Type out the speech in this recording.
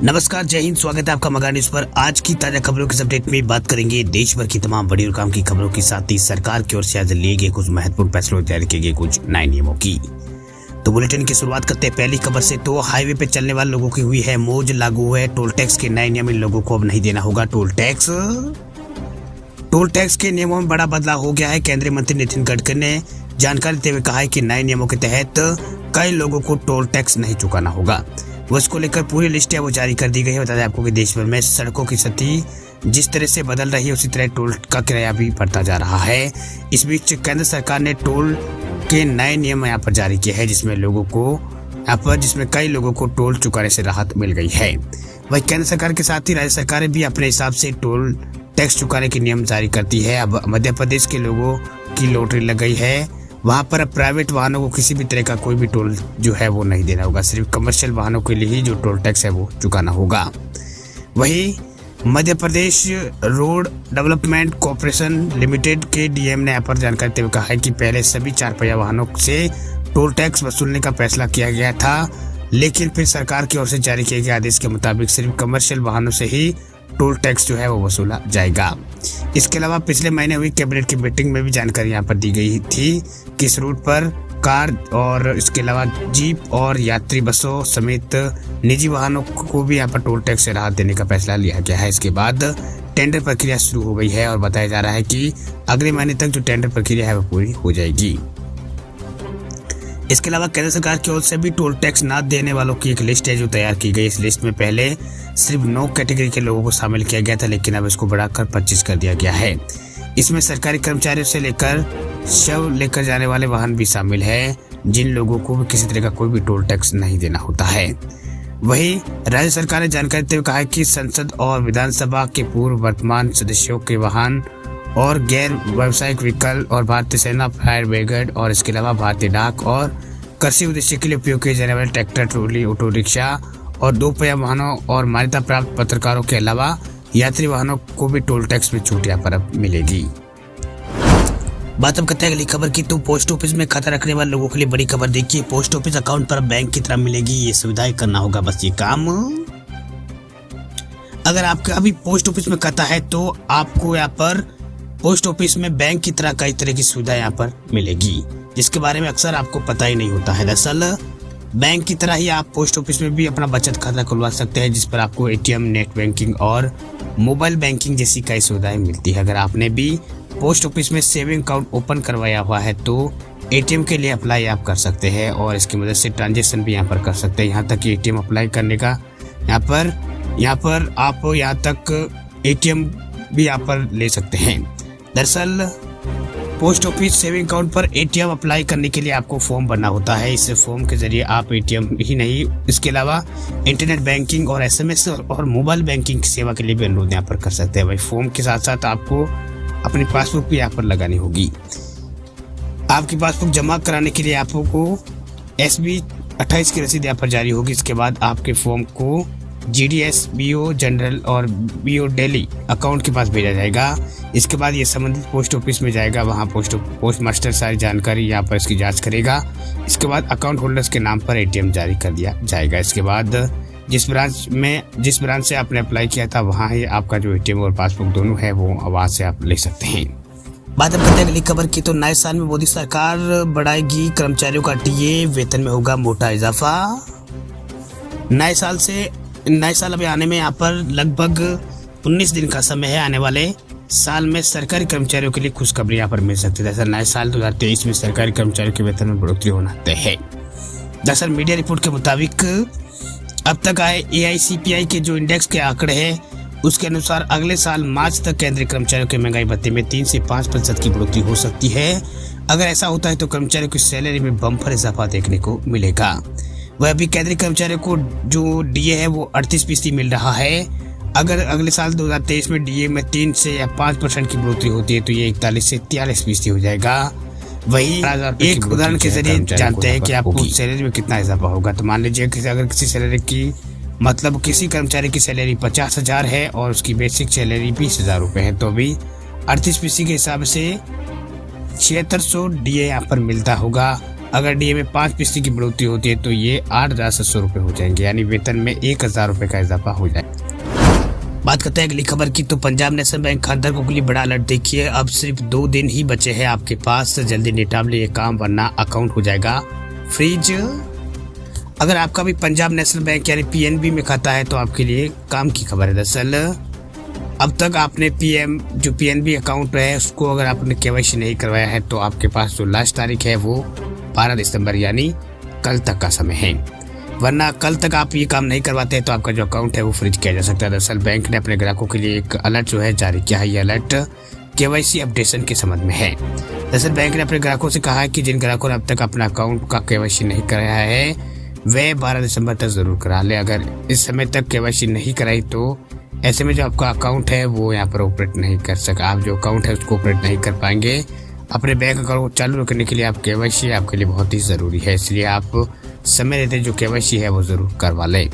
नमस्कार, जय हिंद। स्वागत है आपका मगा न्यूज पर। आज की ताजा खबरों के अपडेट में बात करेंगे देश भर की तमाम बड़ी और काम की खबरों के साथ ही सरकार की ओर से आज लिए गए कुछ महत्वपूर्ण फैसलों तैयार किए गए कुछ नए नियमों की। तो बुलेटिन की शुरुआत करते हैं पहली खबर से। तो हाईवे पे चलने वाले लोगों की हुई है मौज। लागू हुए टोल टैक्स के नए नियम। इन लोगों को अब नहीं देना होगा टोल टैक्स। टोल टैक्स के नियमों में बड़ा बदलाव हो गया है। केंद्रीय मंत्री नितिन गडकरी ने जानकारी देते हुए कहा है कि नए नियमों के तहत कई लोगों को टोल टैक्स नहीं चुकाना होगा। उसको लेकर पूरी लिस्ट है वो जारी कर दी गई है। बता दें आपको कि देश भर में सड़कों की स्थिति जिस तरह से बदल रही है उसी तरह टोल का किराया भी बढ़ता जा रहा है। इस बीच केंद्र सरकार ने टोल के नए नियम यहाँ पर जारी किए हैं जिसमें कई लोगों को टोल चुकाने से राहत मिल गई है। वहीं केंद्र सरकार के साथ ही राज्य सरकारें भी अपने हिसाब से टोल टैक्स चुकाने के नियम जारी करती है। अब मध्य प्रदेश के लोगों की लॉटरी लग गई है। वहां पर प्राइवेट वाहनों को किसी भी तरह का कोई भी टोल जो है वो नहीं देना होगा। सिर्फ कमर्शियल वाहनों के लिए ही जो टोल टैक्स है वो चुकाना होगा। वहीं Madhya Pradesh road development corporation limited के डीएम ने यहाँ पर जानकारी देते हुए कहा है कि पहले सभी 4 पहिया वाहनों से टोल टैक्स वसूलने का फैसला किया गया था, लेकिन फिर सरकार की ओर से जारी किए गए आदेश के मुताबिक सिर्फ कमर्शियल वाहनों से ही टोल टैक्स जो है वो वसूला जाएगा। इसके अलावा पिछले महीने हुई कैबिनेट की मीटिंग में भी जानकारी यहाँ पर दी गई थी कि इस रूट पर कार और इसके अलावा जीप और यात्री बसों समेत निजी वाहनों को भी यहाँ पर टोल टैक्स से राहत देने का फैसला लिया गया है। इसके बाद टेंडर प्रक्रिया शुरू हो गई है और बताया जा रहा है कि अगले महीने तक जो टेंडर प्रक्रिया है वो पूरी हो जाएगी। इसके अलावा केंद्र सरकार की ओर से भी टोल टैक्स न देने वालों की एक लिस्ट है जो तैयार की गई। इस लिस्ट में पहले सिर्फ 9 कैटेगरी के लोगों को शामिल किया गया था, लेकिन अब इसको बढ़ाकर 25 कर दिया गया है। इसमें सरकारी कर्मचारियों से लेकर शव लेकर जाने वाले वाहन भी शामिल है, जिन लोगों को भी किसी तरह का कोई भी टोल टैक्स नहीं देना होता है। वहीं राज्य सरकार ने जानकारी देते हुए कहा है कि संसद और विधानसभा के पूर्व वर्तमान सदस्यों के वाहन और गैर व्यावसायिक व्हीकल और भारतीय सेना, फायर ब्रिगेड और इसके अलावा भारतीय डाक और कृषि उद्देश्य के लिए उपयोग किए जाने वाले ट्रैक्टर, ट्रॉली, ऑटो रिक्शा और 2 पहिया वाहनों और मान्यता प्राप्त पत्रकारों के अलावा यात्री वाहनों को भी टोल टैक्स में छूट यहाँ पर अब मिलेगी। बात अब करते हैं अगली खबर की। तो पोस्ट ऑफिस में खाता रखने वाले लोगों के लिए बड़ी खबर। देखिए, पोस्ट ऑफिस अकाउंट पर बैंक की तरह मिलेगी ये सुविधाएं। करना होगा बस ये काम। अगर आपका अभी पोस्ट ऑफिस में खाता है तो आपको यहाँ पर पोस्ट ऑफिस में बैंक की तरह कई तरह की सुविधा यहाँ पर मिलेगी, जिसके बारे में अक्सर आपको पता ही नहीं होता है। दरअसल बैंक की तरह ही आप पोस्ट ऑफिस में भी अपना बचत खाता खुलवा सकते हैं, जिस पर आपको एटीएम, नेट बैंकिंग और मोबाइल बैंकिंग जैसी कई सुविधाएं मिलती है। अगर आपने भी पोस्ट ऑफिस में सेविंग अकाउंट ओपन करवाया हुआ है तो एटीएम के लिए अप्लाई आप कर सकते हैं और इसकी मदद से ट्रांजेक्शन भी यहाँ पर कर सकते हैं। यहाँ तक कि एटीएम अप्लाई करने का यहाँ पर आप यहाँ तक एटीएम भी यहाँ पर ले सकते हैं। दरअसल पोस्ट ऑफिस सेविंग अकाउंट पर एटीएम अप्लाई करने के लिए आपको फॉर्म भरना होता है। इस फॉर्म के जरिए आप एटीएम ही नहीं, इसके अलावा इंटरनेट बैंकिंग और एसएमएस और मोबाइल बैंकिंग की सेवा के लिए भी अनुरोध यहाँ पर कर सकते हैं। भाई फॉर्म के साथ साथ आपको अपनी पासबुक भी यहाँ पर लगानी होगी। आपकी पासबुक जमा कराने के लिए आपको SB 28 की रसीद यहाँ पर जारी होगी। इसके बाद आपके फॉर्म को GDS, BO जनरल और BO डेली अकाउंट के पास भेजा जाएगा। इसके बाद ये संबंधित पोस्ट ऑफिस में जाएगा। वहाँ पोस्ट मास्टर सारी जानकारी यहाँ पर इसकी जांच करेगा। इसके बाद अकाउंट होल्डर्स के नाम पर एटीएम जारी कर दिया जाएगा। इसके बाद जिस ब्रांच से आपने अप्लाई किया था वहाँ ही आपका जो एटीएम और पासबुक दोनों है वो वहाँ से आप ले सकते हैं। बात अब करते हैं अगली खबर की। तो नए साल में मोदी सरकार बढ़ाएगी कर्मचारियों का टीए, वेतन में होगा मोटा इजाफा। नए साल अभी आने में यहाँ पर लगभग 19 दिन का समय है। आने वाले साल में सरकारी कर्मचारियों के लिए खुशखबरी यहाँ पर मिल सकती है। दरअसल नए साल 2023 में सरकारी कर्मचारियों के वेतन में बढ़ोतरी होना तय है। दरअसल मीडिया रिपोर्ट के मुताबिक अब तक आए AICPI के जो इंडेक्स के आंकड़े हैं उसके अनुसार अगले साल मार्च तक केंद्रीय कर्मचारियों के महंगाई भत्ते में 3 से 5% की बढ़ोतरी हो सकती है। अगर ऐसा होता है तो कर्मचारियों की सैलरी में बम्पर इजाफा देखने को मिलेगा। वह अभी केंद्रीय कर्मचारियों को जो डीए है वो 38% मिल रहा है। अगर अगले साल 2023 में डीए में 3 से या 5% की बढ़ोतरी होती है तो ये 41 से 43% हो जाएगा। वही एक उदाहरण के जरिए जानते हैं कि आपको सैलरी में कितना इजाफा होगा। तो मान लीजिए कि अगर किसी सैलरी की किसी कर्मचारी की सैलरी 50,000 है और उसकी बेसिक सैलरी 20,000 रुपये है, तो अभी 38% के हिसाब से 7600 डीए यहाँ पर मिलता होगा। अगर डीए में 5% की बढ़ोतरी होती है तो ये 8,700 रुपये हो जाएंगे, यानी वेतन में 1,000 रुपये का इजाफा हो जाए। बात करते हैं अगली खबर की, तो पंजाब नेशनल बैंक खातेदारों के लिए बड़ा अलर्ट। देखिए, अब सिर्फ 2 दिन ही बचे हैं आपके पास, जल्दी निपटा ले ये काम वरना अकाउंट हो जाएगा फ्रीज। अगर आपका भी पंजाब नेशनल बैंक यानी पीएनबी में खाता है तो आपके लिए काम की खबर है। दरअसल अब तक आपने जो पीएनबी अकाउंट है उसको अगर आपने केवाईसी नहीं करवाया है तो आपके पास जो लास्ट तारीख है वो 12 दिसंबर यानी कल तक का समय है, वरना कल तक आप ये काम नहीं करवाते हैं तो आपका जो अकाउंट है वो फ्रीज किया जा सकता है। दरअसल बैंक ने अपने ग्राहकों के लिए एक अलर्ट जो है जारी किया है। ये अलर्ट केवाईसी अपडेशन के संबंध में है। दरअसल बैंक ने अपने ग्राहकों से कहा है कि जिन ग्राहकों ने अब तक अपना अकाउंट का केवाईसी नहीं कराया है वे 12 दिसंबर तक जरूर करा ले। अगर इस समय तक केवाईसी नहीं कराई तो ऐसे में जो आपका अकाउंट है वो यहाँ पर ऑपरेट नहीं कर सका, आप जो अकाउंट है उसको ऑपरेट नहीं कर पाएंगे। अपने बैंक अकाउंट चालू रखने के लिए आप केवाईसी आपके लिए बहुत ही ज़रूरी है, इसलिए आप समय रहते जो केवाईसी है वो ज़रूर करवा लें।